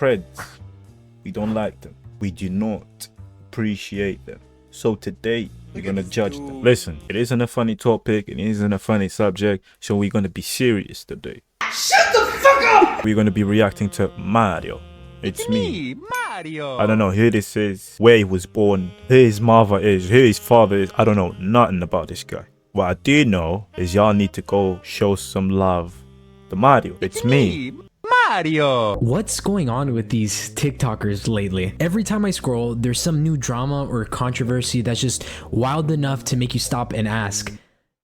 PREDS. We don't like them. We do not appreciate them. So today, we're gonna judge them. Listen, it isn't a funny topic, it isn't a funny subject, so we're gonna be serious today. Shut the fuck up! We're gonna be reacting to Mario. It's me, Mario. I don't know who this is, where he was born, who his mother is, who his father is. I don't know nothing about this guy. What I do know is y'all need to go show some love to Mario. It's me, Mario. What's going on with these TikTokers lately? Every time I scroll, there's some new drama or controversy that's just wild enough to make you stop and ask,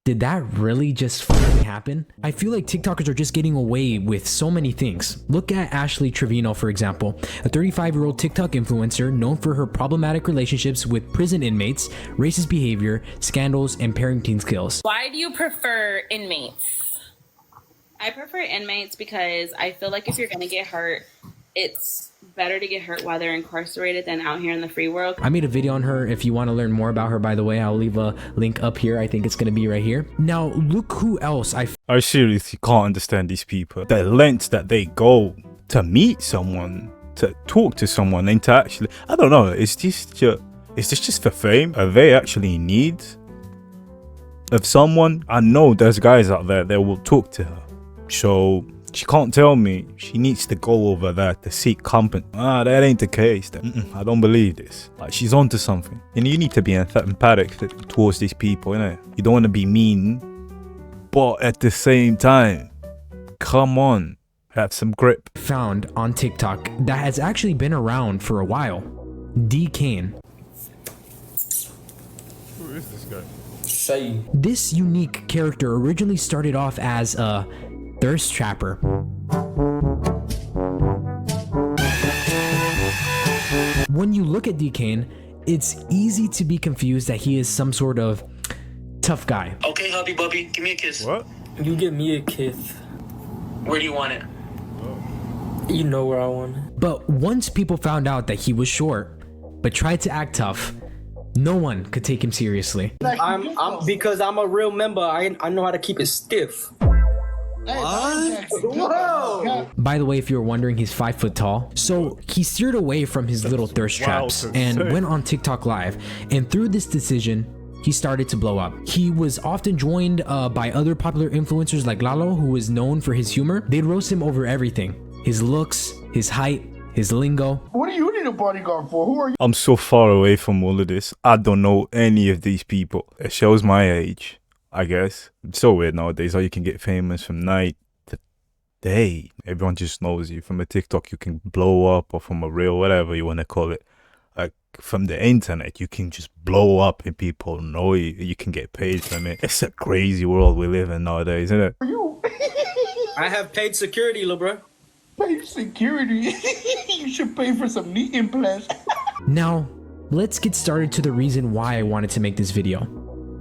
did that really just fucking happen? I feel like TikTokers are just getting away with so many things. Look at Ashley Trevino, for example, a 35-year-old TikTok influencer known for her problematic relationships with prison inmates, racist behavior, scandals, and parenting skills. Why do you prefer inmates? I prefer inmates because I feel like if you're going to get hurt, it's better to get hurt while they're incarcerated than out here in the free world. I made a video on her. If you want to learn more about her, by the way, I'll leave a link up here. I think it's going to be right here. Now, look who else I seriously can't understand these people. The lengths that they go to meet someone, to talk to someone, and to actually, I don't know, is this just for fame? Are they actually in need of someone? I know there's guys out there that will talk to her. So she can't tell me she needs to go over there to seek company. That ain't the case. I don't believe this. Like, she's onto something. And you need to be empathic towards these people, you know. You don't want to be mean, but at the same time, come on, have some grip. found on TikTok that has actually been around for a while. D. Kane. Who is this guy? Say. This unique character originally started off as a thirst trapper. When you look at D. Kane, it's easy to be confused that he is some sort of tough guy. Okay, hubby bubby, give me a kiss. What? You give me a kiss. Where do you want it? You know where I want it. But once people found out that he was short, but tried to act tough, no one could take him seriously. I'm because I'm a real member. I know how to keep it stiff. Whoa. By the way, if you're wondering, he's 5 foot tall. So he steered away from his little thirst traps and went on TikTok Live. And through this decision, he started to blow up. He was often joined by other popular influencers like Lalo, who is known for his humor. They'd roast him over everything: his looks, his height, his lingo. What do you need a bodyguard for? Who are you? I'm so far away from all of this. I don't know any of these people. It shows my age, I guess. It's so weird nowadays how you can get famous from night to day. Everyone just knows you. From a TikTok, you can blow up, or from a reel, whatever you want to call it. Like, from the internet, you can just blow up and people know you. You can get paid from it. It's a crazy world we live in nowadays, isn't it? You I have paid security, lil' bro. pay security. You should pay for some knee implants. Now, let's get started to the reason why I wanted to make this video.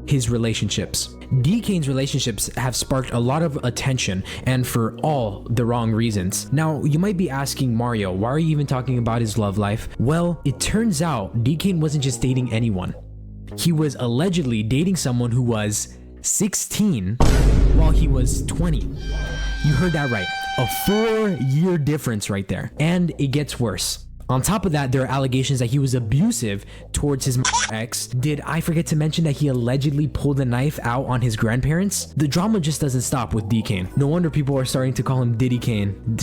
His relationships. D. Kane's relationships have sparked a lot of attention, and for all the wrong reasons. Now, you might be asking, Mario, why are you even talking about his love life? Well, it turns out D. Kane wasn't just dating anyone. He was allegedly dating someone who was 16 while he was 20. You heard that right. A 4-year difference right there. And it gets worse. On top of that, there are allegations that he was abusive towards his ex. Did I forget to mention that he allegedly pulled a knife out on his grandparents? The drama just doesn't stop with D. Kane. No wonder people are starting to call him Diddy Kane.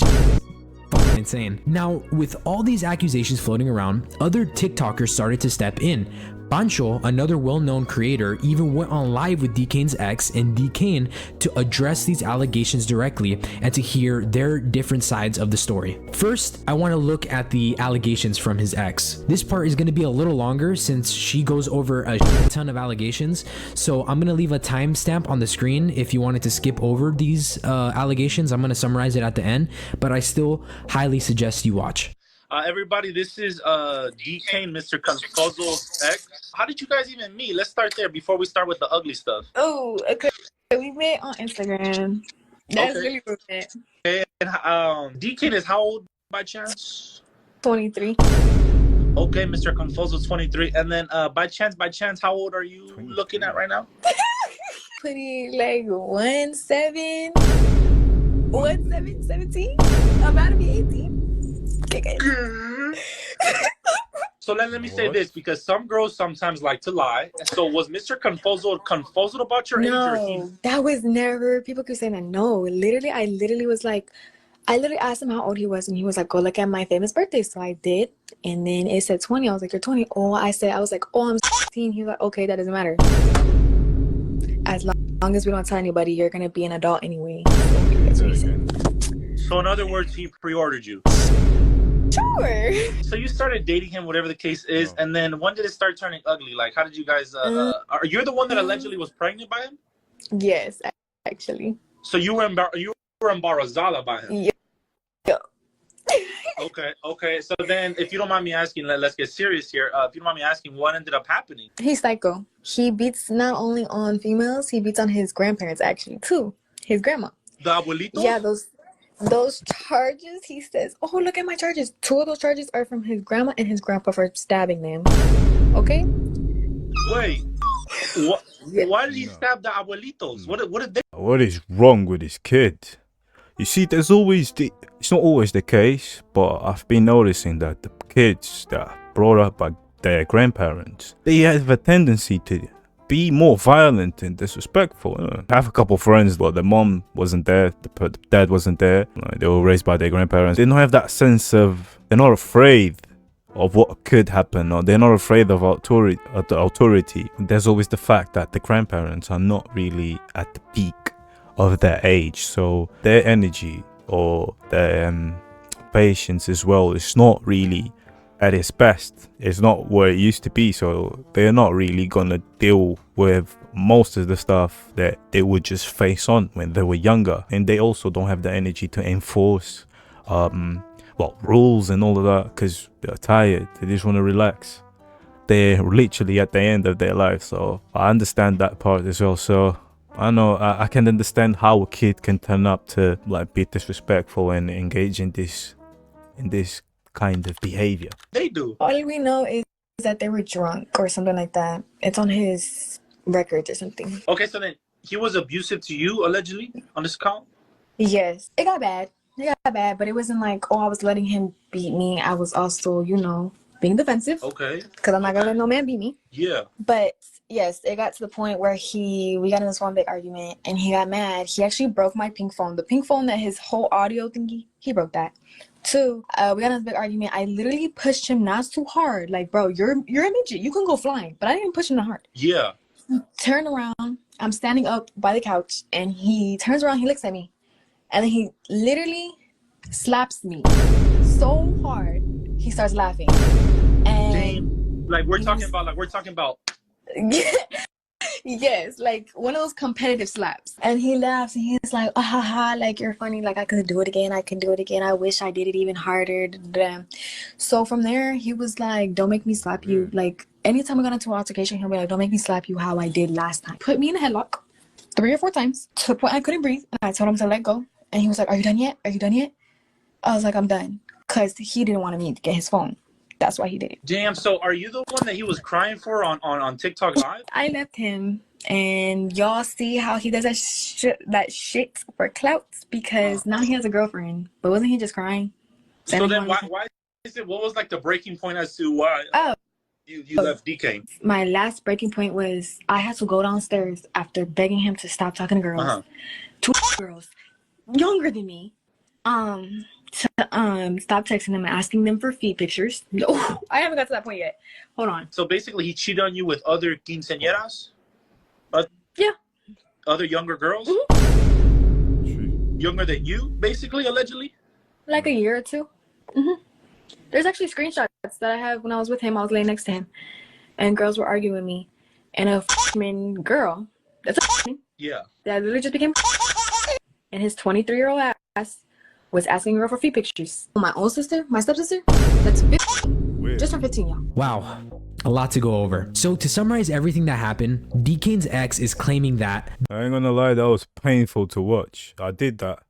Fucking insane. Now, with all these accusations floating around, other TikTokers started to step in. Pancho, another well-known creator, even went on live with D. Kane's ex and D. Kane to address these allegations directly and to hear their different sides of the story. First, I want to look at the allegations from his ex. This part is going to be a little longer since she goes over a ton of allegations, so I'm going to leave a timestamp on the screen if you wanted to skip over these allegations. I'm going to summarize it at the end, but I still highly suggest you watch. Everybody, this is D. Kane, Mr. Confuzzle's ex. How did you guys even meet? Let's start there before we start with the ugly stuff. Oh, okay. We met on Instagram. That's really where we met. And D. Kane is how old by chance? 23. Okay, Mr. Confuzzle, 23. And then by chance, how old are you looking at right now? Pretty like 17. About to be 18. So let me say this, because some girls sometimes like to lie. So was Mr. Confuzzled about your age, or he? No, that was never. People keep saying that. No, literally, I literally was like, I literally asked him how old he was, and he was like, "Go look at my famous birthday." So I did, and then it said 20. I was like, "You're 20." Oh, I was like, "Oh, I'm 16." He was like, "Okay, that doesn't matter. As long as we don't tell anybody, you're gonna be an adult anyway." That's what he said. So in other words, he pre-ordered you. Sure. So you started dating him, whatever the case is, and then when did it start turning ugly? Like, how did you guys? Are you the one that allegedly was pregnant by him? Yes, actually. So you were embarazada by him. Yeah. Okay. So then, if you don't mind me asking, let's get serious here. If you don't mind me asking, what ended up happening? He's psycho. He beats not only on females, he beats on his grandparents actually too. His grandma. The abuelitos? Yeah, those charges. He says, "Oh, look at my charges." 2 of those charges are from his grandma and his grandpa for stabbing them. Okay. Wait. What? Why did he stab the abuelitos? What did they? What is wrong with this kid? You see, there's always it's not always the case, but I've been noticing that the kids that are brought up by their grandparents, they have a tendency to be more violent and disrespectful. I have a couple friends, but the mom wasn't there, the dad wasn't there. They were raised by their grandparents. They don't have that sense of, they're not afraid of what could happen, or they're not afraid of authority. There's always the fact that the grandparents are not really at the peak of their age, so their energy or their patience as well is not really at its best. It's not where it used to be, so they're not really gonna deal with most of the stuff that they would just face on when they were younger. And they also don't have the energy to enforce rules and all of that, because they're tired, they just want to relax. They're literally at the end of their life, so I understand that part as well. So I know I can understand how a kid can turn up to like be disrespectful and engage in this kind of behavior. They do. All we know is that they were drunk or something like that. It's on his records or something. Okay, so then he was abusive to you allegedly on this account? Yes, it got bad. But it wasn't like, oh, I was letting him beat me. I was also, being defensive. Okay. Because I'm not gonna let no man beat me. Yeah. But yes, it got to the point where we got in this one big argument and he got mad. He actually broke my pink phone. The pink phone that his whole audio thingy, he broke that. 2, we got in this big argument. I literally pushed him not too hard. Like, bro, you're a midget. You can go flying. But I didn't push him that hard. Yeah. Turn around. I'm standing up by the couch and he turns around, he looks at me. And then he literally slaps me so hard, he starts laughing. And we're talking about. Yes, like one of those competitive slaps. And he laughs and he's like, "Ah, ha, ha, like you're funny, like I could do it again, I wish I did it even harder." So from there, he was like, "Don't make me slap you." Like anytime we got into an altercation, he'll be like, "Don't make me slap you how I did last time." Put me in a headlock 3 or 4 times to the point I couldn't breathe. And I told him to let go. And he was like, "Are you done yet? Are you done yet?" I was like, "I'm done." Because he didn't want me to get his phone. That's why he did it. Damn, so are you the one that he was crying for on TikTok Live? I left him. And y'all see how he does that shit for clout? Because now he has a girlfriend. But wasn't he just crying? So then why is it, what was like the breaking point as to why you left DK? My last breaking point was I had to go downstairs after begging him to stop talking to girls. 2 girls younger than me. To stop texting them and asking them for feet pictures. No, I haven't got to that point yet. Hold on. So basically, he cheated on you with other quinceañeras? Yeah. Other younger girls? Younger than you, basically, allegedly? Like a year or 2. There's actually screenshots that I have when I was with him. I was laying next to him, and girls were arguing with me, and a girl, that's a yeah, that literally just became, and his 23-year-old ass was asking her for feet pictures. My own sister, my stepsister, that's 15. Weird. Just from 15, y'all. Wow. A lot to go over. So to summarize everything that happened, DK's ex is claiming that I ain't gonna lie, that was painful to watch. I did that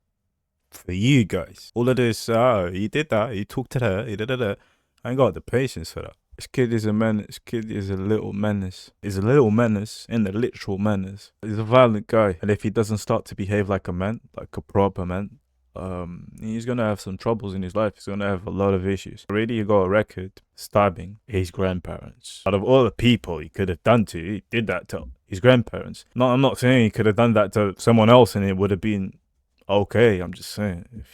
for you guys. All of this, he did that, he talked to her, he did that. I ain't got the patience for that. This kid is a menace. This kid is a little menace. He's a little menace in the literal menace. He's a violent guy. And if he doesn't start to behave like a man, like a proper man, he's gonna have some troubles in his life. He's gonna have a lot of issues. Already he got a record stabbing his grandparents. Out of all the people he could have done to, he did that to his grandparents. No, I'm not saying he could have done that to someone else and it would have been okay. I'm just saying,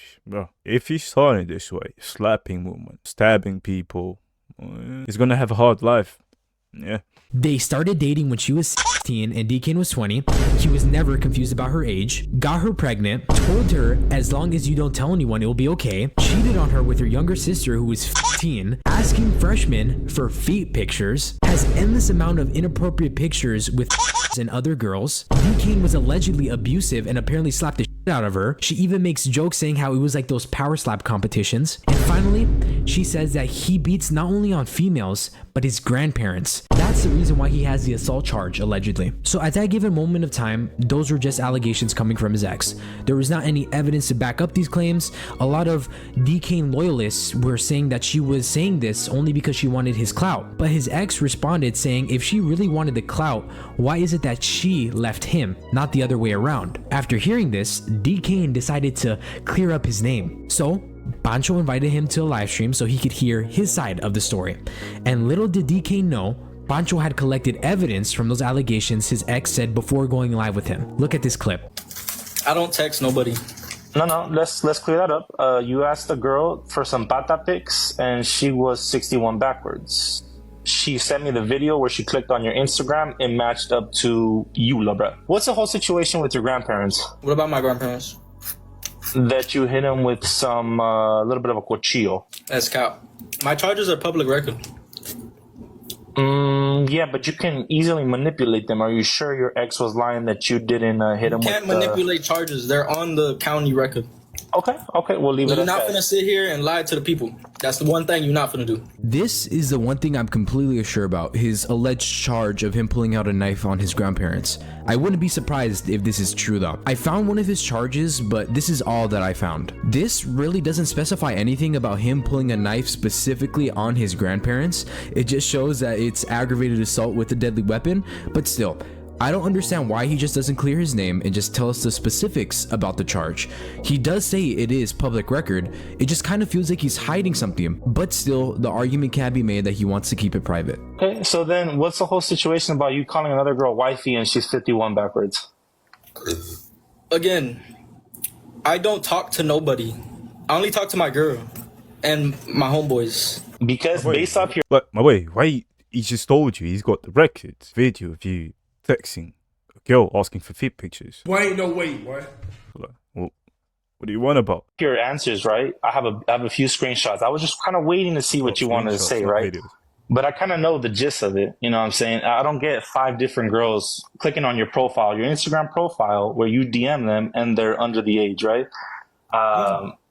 if he's starting this way, slapping women, stabbing people, he's gonna have a hard life. Yeah. They started dating when she was 16 and DK was 20. He was never confused about her age, got her pregnant, told her as long as you don't tell anyone it will be okay, cheated on her with her younger sister who was 15, asking freshmen for feet pictures, has endless amount of inappropriate pictures with and other girls. DK was allegedly abusive and apparently slapped the shit out of her. She even makes jokes saying how it was like those power slap competitions. And finally, she says that he beats not only on females, but his grandparents. That's the reason why he has the assault charge, allegedly. So at that given moment of time, those were just allegations coming from his ex. There was not any evidence to back up these claims. A lot of DK loyalists were saying that she was saying this only because she wanted his clout. But his ex responded saying if she really wanted the clout, why is it that she left him, not the other way around? After hearing this, DK decided to clear up his name. So Pancho invited him to a live stream so he could hear his side of the story. And little did DK know, Pancho had collected evidence from those allegations his ex said before going live with him. Look at this clip. I don't text nobody. No, let's clear that up. You asked the girl for some pata pics, and she was 61 backwards. She sent me the video where she clicked on your Instagram and matched up to you, Labra. What's the whole situation with your grandparents? What about my grandparents? That you hit him with some little bit of a cuchillo. That's cap. My charges are public record. Yeah, but you can easily manipulate them. Are you sure your ex was lying that you didn't hit him? You can't manipulate charges. They're on the county record. Okay, we'll leave it at that. You're not gonna sit here and lie to the people. That's the one thing you're not gonna do. This is the one thing I'm completely sure about, his alleged charge of him pulling out a knife on his grandparents. I wouldn't be surprised if this is true though. I found one of his charges, but this is all that I found. This really doesn't specify anything about him pulling a knife specifically on his grandparents. It just shows that it's aggravated assault with a deadly weapon, but still, I don't understand why he just doesn't clear his name and just tell us the specifics about the charge. He does say it is public record. It just kind of feels like he's hiding something, but still, the argument can be made that he wants to keep it private. Okay, so then what's the whole situation about you calling another girl wifey and she's 51 backwards? Again, I don't talk to nobody. I only talk to my girl and my homeboys. Because based off your... But my way, why he just told you he's got the records video of you texting a girl asking for feet pictures. Boy, ain't no way, boy. Well, what do you want about? Your answers, right? I have a few screenshots. I was just kind of waiting to see what you wanted to say, right? Videos. But I kind of know the gist of it. You know what I'm saying? I don't get 5 different girls clicking on your profile, your Instagram profile, where you DM them and they're under the age, right?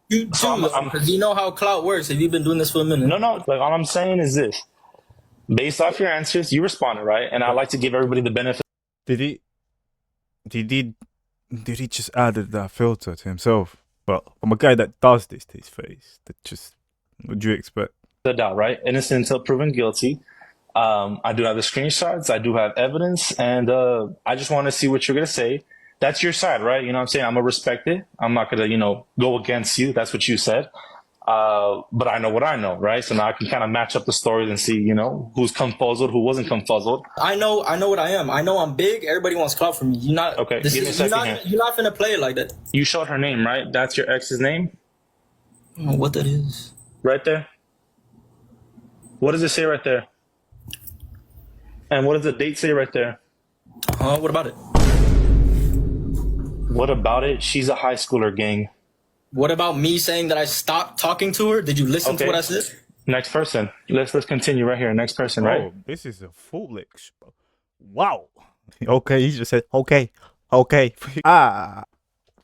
You too, because you know how clout works. Have you been doing this for a minute? No. Like, all I'm saying is this. Based off your answers, you responded, right? And I like to give everybody the benefit. Did he just added that filter to himself? Well, I'm a guy that does this to his face. That just, what do you expect? The doubt, right? Innocent until proven guilty. I do have the screenshots. I do have evidence. And I just want to see what you're going to say. That's your side, right? You know what I'm saying? I'm going to respect it. I'm not going to, go against you. That's what you said. But I know what I know, right? So now I can kind of match up the stories and see, who's confuzzled, who wasn't confuzzled. I know what I am. I know I'm big. Everybody wants clout from me. You're not. Okay. You're not gonna play it like that. You showed her name, right? That's your ex's name? I don't know what that is. Right there. What does it say right there? And what does the date say right there? What about it? What about it? She's a high schooler, gang. What about me saying that I stopped talking to her? Did you listen to what I said? Next person. Let's continue right here. Next person, right? Oh, this is a full X. Wow. Okay, he just said, okay.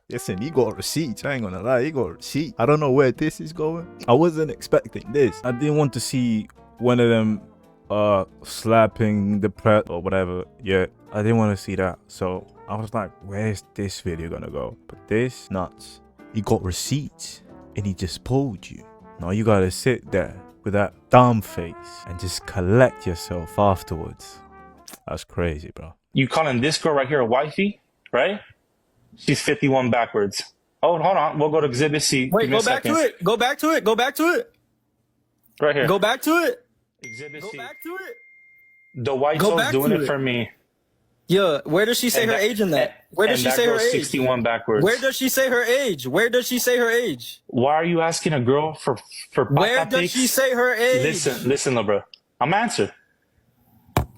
Listen, he got receipts. I ain't gonna lie, he got receipts. I don't know where this is going. I wasn't expecting this. I didn't want to see one of them slapping the PREDS or whatever. Yeah, I didn't want to see that. So I was like, where's this video gonna go? But this, nuts. He got receipts and he just pulled you. Now you gotta sit there with that dumb face and just collect yourself afterwards. That's crazy, bro. You calling this girl right here a wifey, right? She's 51 backwards. Oh, hold on. We'll go to Exhibit C. Wait, Give me a go back second. to it. Go back to it. Go back to it. Right here. Go back to it. Exhibit Go C. back to it. The white Go toes back doing to it it. for me. Yeah, where does she say And her that- age in that? Where does and she that say her goes age? 61 backwards. Where does she say her age? Where does she say her age? Why are you asking a girl for Where pata does pics? she say her age? Listen, little bro. I'm answer.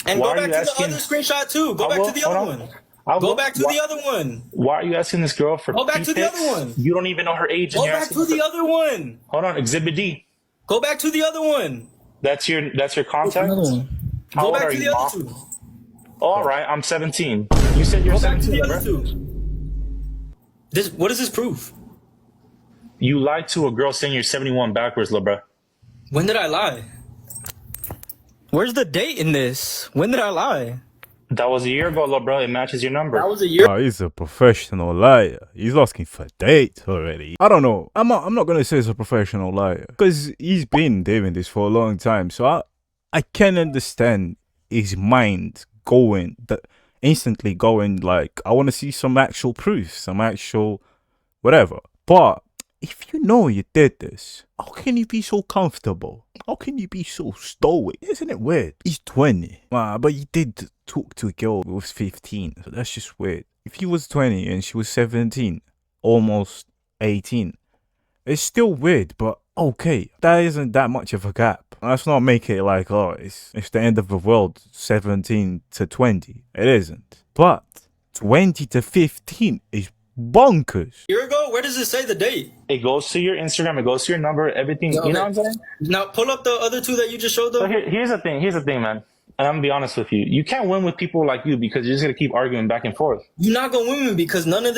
And Why go are back you to asking- the other screenshot too. Go I back will. to the Hold other on. one. I Go will. back to Why- the other one. Why are you asking this girl for Go back to the pics? other one. You don't even know her age. Go and you're back asking to her the for- other one. Hold on, Exhibit D. Go back to the other one. That's your contact. Another one. How Go old back are to you, the Ma? other two. All right, I'm 17. You said you're Go back to 17, the bro. other two. What does this prove? You lied to a girl saying you're 71 backwards, little bro. When did I lie? Where's the date in this? When did I lie? That was a year ago, little bro. It matches your number. That was a year. Oh, he's a professional liar. He's asking for dates already. I don't know. I'm not gonna say he's a professional liar because he's been doing this for a long time. So I can understand his mind instantly going like, I want to see some actual proof, some actual whatever. But if you know you did this, how can you be so comfortable? How can you be so stoic? Isn't it weird? He's 20. But he did talk to a girl who was 15. So that's just weird. If he was 20 and she was 17, almost 18, it's still weird, but okay. That isn't that much of a gap. Let's not make it like, oh, it's the end of the world, 17 to 20. It isn't. But 20 to 15 is bonkers. A year ago? Where does it say the date? It goes to your Instagram. It goes to your number. Everything. Yeah, You know okay. what I'm saying? Now pull up the other two that you just showed though. So here's the thing. Here's the thing, man. And I'm gonna be honest with you. You can't win with people like you because you're just gonna keep arguing back and forth. You're not gonna win me because none of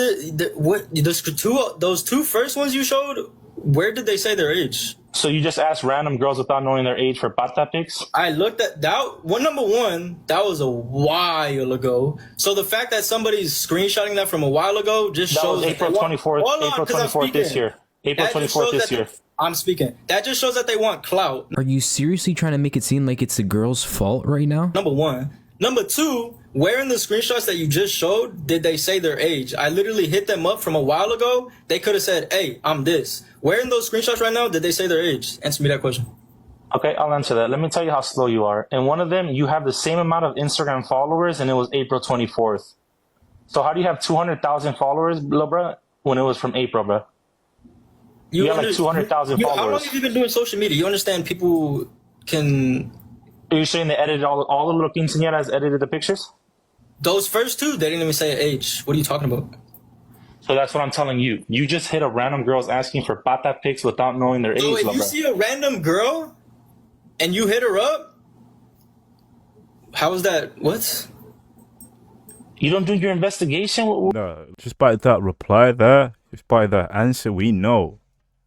those two first ones you showed. Where did they say their age? So you just ask random girls without knowing their age for pata pics? I looked at that one. Number one, that was a while ago. So the fact that somebody's screenshotting that from a while ago just That shows was April 24th. April 24th this year. April 24th this year. I'm speaking. That just shows that they want clout. Are you seriously trying to make it seem like it's the girl's fault right now? Number one. Number two, where in the screenshots that you just showed did they say their age? I literally hit them up from a while ago. They could have said, hey, I'm this. Where in those screenshots right now did they say their age? Answer me that question. Okay, I'll answer that. Let me tell you how slow you are. In one of them, you have the same amount of Instagram followers, and it was April 24th. So how do you have 200,000 followers, bro, when it was from April, bro? You have like 200,000 followers. How long have you been doing social media? You understand people can... Are you saying they edited all the little quinceañeras edited the pictures? Those first two, they didn't even say age. What are you talking about? So that's what I'm telling you. You just hit a random girl's asking for pata pics without knowing their age, So if you bro. see a random girl and you hit her up, how is that? What? You don't do your investigation? No, just by that reply there, just by that answer, we know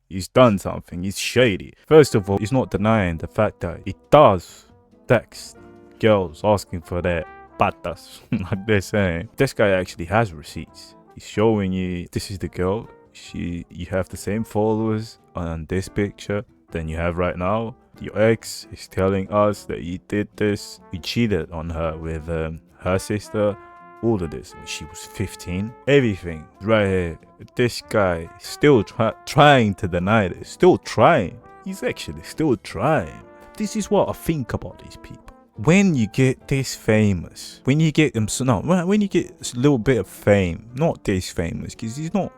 he's done something. He's shady. First of all, he's not denying the fact that he does text girls asking for their patas, like they're saying. This guy actually has receipts. He's showing you, this is the girl. You have the same followers on this picture than you have right now. Your ex is telling us that you did this. You cheated on her with her sister. All of this when she was 15. Everything right here. This guy is still trying to deny this. Still trying. He's actually still trying. This is what I think about these people. When you get this famous, when you get them, when you get a little bit of fame, not this famous, because he's not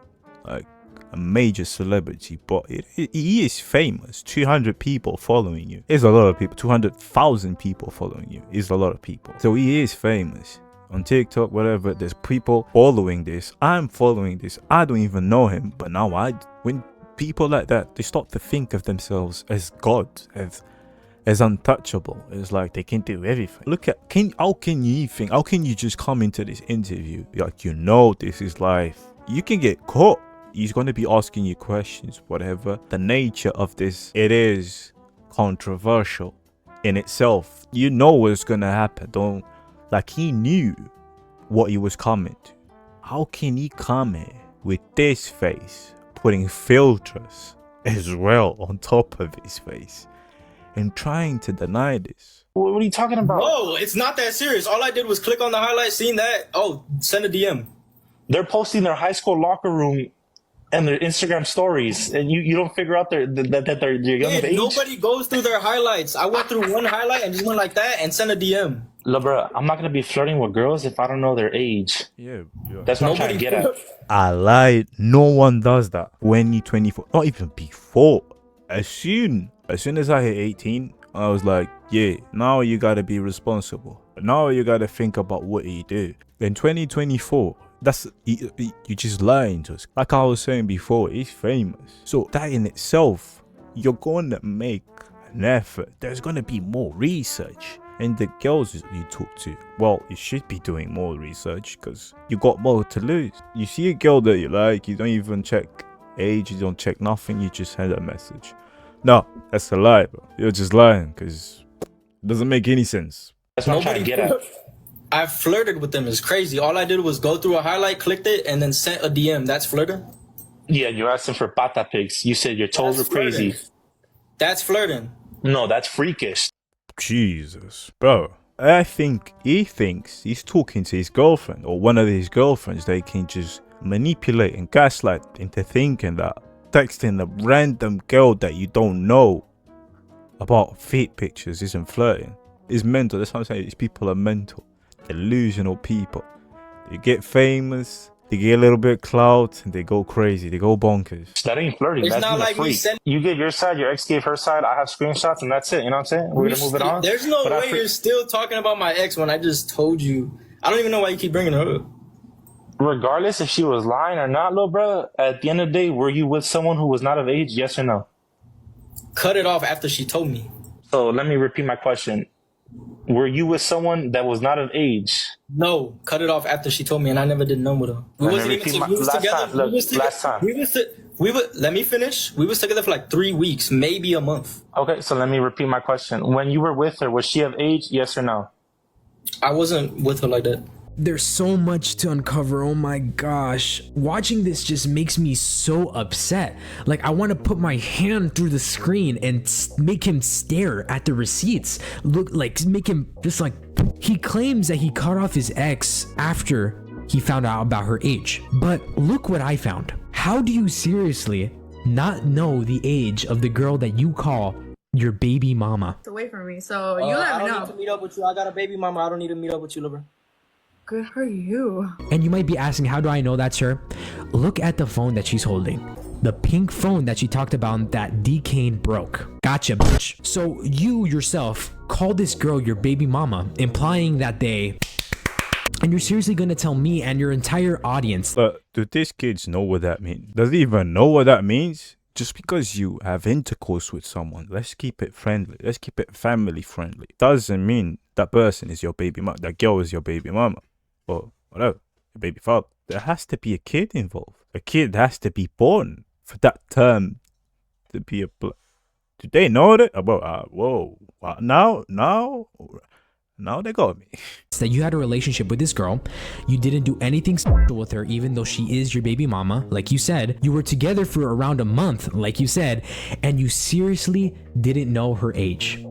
like a major celebrity, but he is famous. 200 people following you is a lot of people. 200,000 people following you is a lot of people. So he is famous. On TikTok, whatever, there's people following this. I'm following this. I don't even know him, but now when people like that, they start to think of themselves as God, as untouchable. It's like they can do everything. Look at, how can you just come into this interview like, you know, this is life? You can get caught. He's going to be asking you questions, whatever. The nature of this, it is controversial in itself. You know what's going to happen. Like, he knew what he was coming to. How can he come here with this face, putting filters as well on top of his face, and trying to deny this? What are you talking about? Whoa, it's not that serious. All I did was click on the highlight, seen that. Oh, send a DM. They're posting their high school locker room and their Instagram stories, and you don't figure out that they're young of age. Nobody goes through their highlights. I went through one highlight and just went like that and sent a DM. Look, bro, I'm not gonna be flirting with girls if I don't know their age. Yeah. That's what I'm trying to get at. I lied. No one does that. 2024, not even before. As soon as I hit 18, I was like, yeah, now you gotta be responsible. Now you gotta think about what you do. Then 2024, that's you just lying to us. Like I was saying before, he's famous. So that in itself, you're gonna make an effort. There's gonna be more research. And the girls you talk to, well, you should be doing more research because you got more to lose. You see a girl that you like, you don't even check age, you don't check nothing, you just send a message. No, that's a lie, bro. You're just lying because it doesn't make any sense. That's what I'm trying to get at. I flirted with them. It's crazy. All I did was go through a highlight, clicked it, and then sent a DM. That's flirting? Yeah, you're asking for pata pics. You said your toes are crazy. That's flirting. No, that's freakish. Jesus, bro. I think he thinks he's talking to his girlfriend or one of his girlfriends. They can just manipulate and gaslight into thinking that texting a random girl that you don't know about feet pictures isn't flirting. It's mental. That's what I'm saying. These people are mental. Delusional people. They get famous. They get a little bit clout and they go crazy. They go bonkers. That ain't flirting. It's That's not like me You give your side, your ex gave her side. I have screenshots and that's it. You know what I'm saying? We're gonna move it on. There's no way you're still talking about my ex when I just told you. I don't even know why you keep bringing her up. Regardless if she was lying or not, little bro, at the end of the day, were you with someone who was not of age? Yes or no? Cut it off after she told me. So let me repeat my question. Were you with someone that was not of age? No, cut it off after she told me, and I never did none with her. We wasn't even we was together. Last time. Let me finish. We was together for like 3 weeks, maybe a month. Okay, so let me repeat my question. When you were with her, was she of age? Yes or no? I wasn't with her like that. There's so much to uncover. Oh my gosh. Watching this just makes me so upset. Like, I want to put my hand through the screen and make him stare at the receipts. Look, like, make him just like. He claims that he cut off his ex after he found out about her age. But look what I found. How do you seriously not know the age of the girl that you call your baby mama? It's away from me, so you let me know. I don't need to meet up with you. I got a baby mama. I don't need to meet up with you, Libra. Good for you. And you might be asking, how do I know that's her? Look at the phone that she's holding. The pink phone that she talked about that D-Kane broke. Gotcha, bitch. So you yourself call this girl your baby mama, implying that they... And you're seriously gonna tell me and your entire audience... But do these kids know what that means? Does he even know what that means? Just because you have intercourse with someone, let's keep it friendly. Let's keep it family friendly. Doesn't mean that person is your baby mama. That girl is your baby mama. Or whatever, your baby father. There has to be a kid involved. A kid has to be born for that term to be a. Do they know that? Whoa! Now they got me. That you had a relationship with this girl, you didn't do anything special with her, even though she is your baby mama, like you said. You were together for around a month, like you said, and you seriously didn't know her age.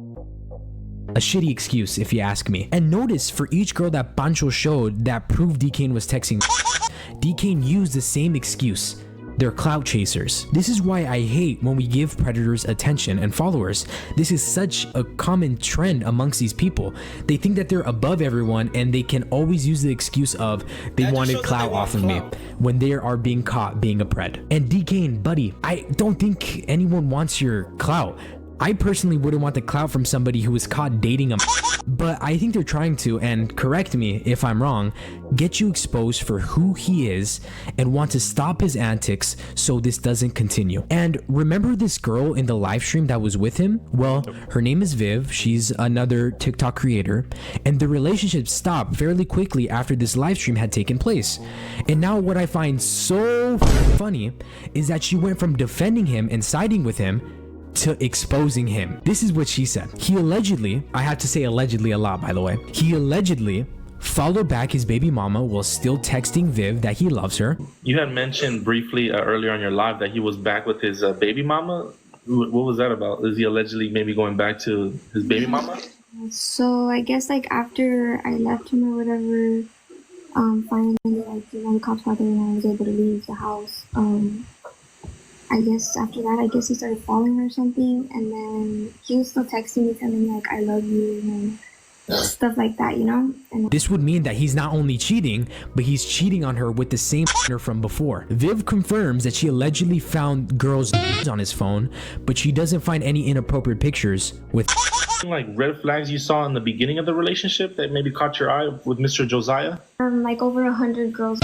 A shitty excuse, if you ask me. And notice, for each girl that Pancho showed that proved D-Kane was texting, D-Kane used the same excuse. They're clout chasers. This is why I hate when we give predators attention and followers. This is such a common trend amongst these people. They think that they're above everyone and they can always use the excuse of they wanted clout off of me when they are being caught being a pred. And D-Kane, buddy, I don't think anyone wants your clout. I personally wouldn't want the clout from somebody who was caught dating a but I think they're trying to, and correct me if I'm wrong, get you exposed for who he is and want to stop his antics so this doesn't continue. And remember this girl in the live stream that was with him? Well, her name is Viv. She's another TikTok creator, and the relationship stopped fairly quickly after this live stream had taken place. And now what I find so funny is that she went from defending him and siding with him to exposing him. This is what she said. He allegedly, I had to say allegedly a lot, by the way. He allegedly followed back his baby mama while still texting Viv that he loves her. You had mentioned briefly earlier on your live that he was back with his baby mama. What was that about? Is he allegedly maybe going back to his baby mama? So I guess like after I left him or whatever, finally like the cops got there and I was able to leave the house. I guess after that, I guess he started following her or something, and then he was still texting me, telling me like I love you and stuff like that, you know? And This would mean that he's not only cheating, but he's cheating on her with the same from before. Viv confirms that she allegedly found girls on his phone, but she doesn't find any inappropriate pictures with Like red flags you saw in the beginning of the relationship that maybe caught your eye with Mr. Josiah? like over 100 girls.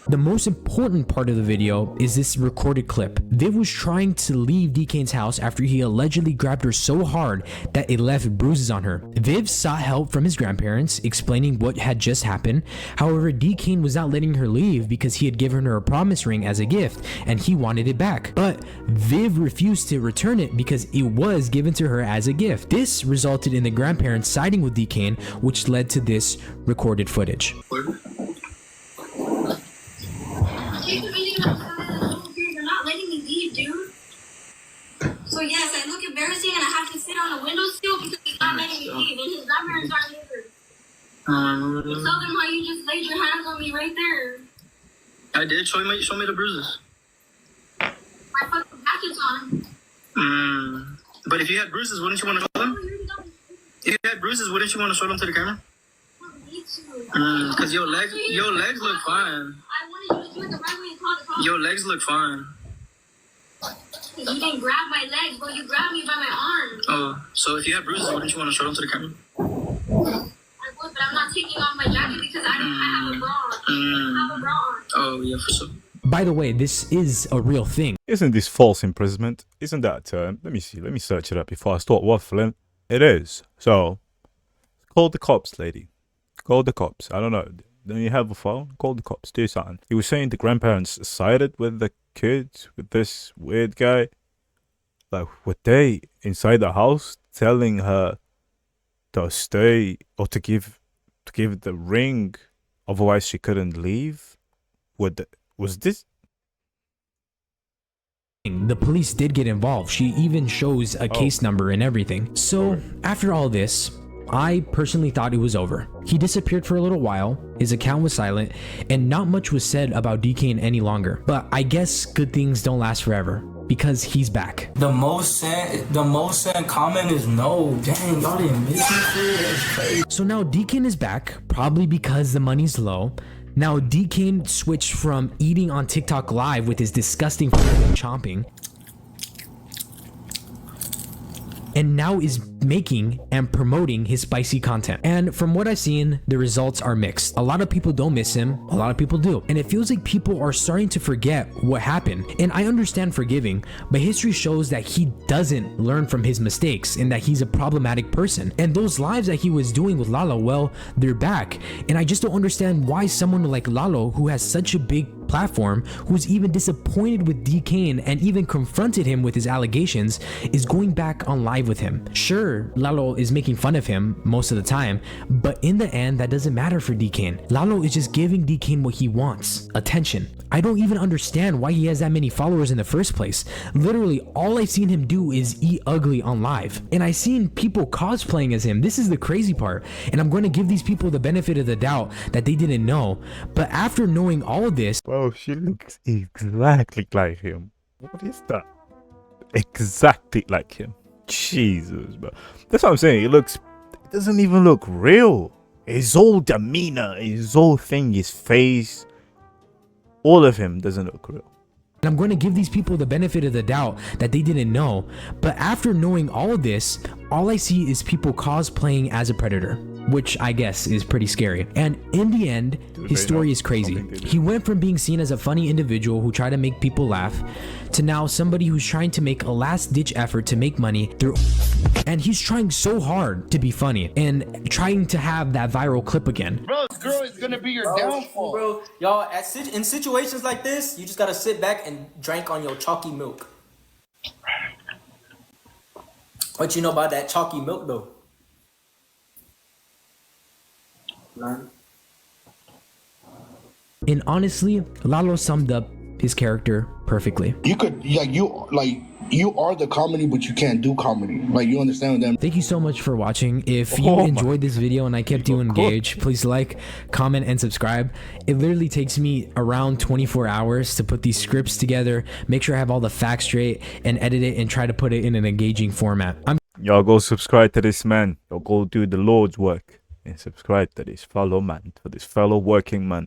The most important part of the video is this recorded clip. Viv was trying to leave DK's house after he allegedly grabbed her so hard that it left bruises on her. Viv sought help from his grandparents, explaining what had just happened. However, DK was not letting her leave because he had given her a promise ring as a gift and he wanted it back. But Viv refused to return it because it was given to her as a gift. This resulted in the grandparents siding with DK, which led to this recorded footage. You're not letting me leave, dude. So yes, I look embarrassing and I have to sit on the windowsill because he's not letting me leave and his grandparents aren't here. You tell them how you just laid your hands on me right there. I did. Show me the bruises. My fucking back is on. But if you had bruises, wouldn't you want to show them? If you had bruises, wouldn't you want to show them to the camera? Because your legs look fine. I wanted you to do it the right way and call the cops. Your legs look fine. You didn't grab my legs, but you grabbed me by my arm. Oh, so if you had bruises, wouldn't you want to show them to the camera? I would, but I'm not taking off my jacket because I have a bra on. I have a bra on. Oh, yeah, for sure. By the way, this is a real thing. Isn't this false imprisonment? Isn't that a term? Let me see. Let me search it up before I start waffling. It is. So, call the cops, lady. Call the cops. I don't know. Don't you have a phone? Call the cops. Do something. He was saying the grandparents sided with the kids, with this weird guy. Like, were they inside the house telling her to stay or to give the ring, otherwise she couldn't leave? Was this? The police did get involved. She even shows a case number and everything. So after all this, I personally thought it was over. He disappeared for a little while, his account was silent, and not much was said about DK any longer. But I guess good things don't last forever, because he's back. The most sent comment is no. Dang, y'all didn't miss it. That's crazy. So now DK is back, probably because the money's low. Now DK switched from eating on TikTok live with his disgusting chomping, and now is making and promoting his spicy content. And from what I've seen, the results are mixed. A lot of people don't miss him, a lot of people do. And it feels like people are starting to forget what happened. And I understand forgiving, but history shows that he doesn't learn from his mistakes and that he's a problematic person. And those lives that he was doing with Lalo, well, they're back. And I just don't understand why someone like Lalo, who has such a big platform, who's even disappointed with DK and even confronted him with his allegations, is going back on live with him. Sure, Lalo is making fun of him most of the time, but in the end, that doesn't matter for DK. Lalo is just giving DK what he wants, attention. I don't even understand why he has that many followers in the first place. Literally, all I've seen him do is eat ugly on live. And I've seen people cosplaying as him. This is the crazy part. And I'm going to give these people the benefit of the doubt that they didn't know. But after knowing all of this... Bro, she looks exactly like him. What is that? Exactly like him. Jesus, bro. That's what I'm saying. It doesn't even look real. His whole demeanor, his whole thing, his face, all of him doesn't look real. And I'm going to give these people the benefit of the doubt that they didn't know. But after knowing all of this, all I see is people cosplaying as a predator, which I guess is pretty scary. And in the end, his story is crazy. He went from being seen as a funny individual who tried to make people laugh to now somebody who's trying to make a last-ditch effort to make money through... And he's trying so hard to be funny and trying to have that viral clip again. Bro, this girl is gonna be your downfall. Bro, y'all, in situations like this, you just gotta sit back and drink on your chalky milk. What you know about that chalky milk, though? None. And honestly, Lalo summed up his character perfectly. You could, you are the comedy, but you can't do comedy. Like, you understand them. Thank you so much for watching. If you Oh my- enjoyed this video and I kept you Of course. engaged, please like, comment, and subscribe. It literally takes me around 24 hours to put these scripts together, make sure I have all the facts straight, and edit it and try to put it in an engaging format. Y'all go subscribe to this man. Y'all go do the Lord's work and subscribe to this fellow man, to this fellow working man.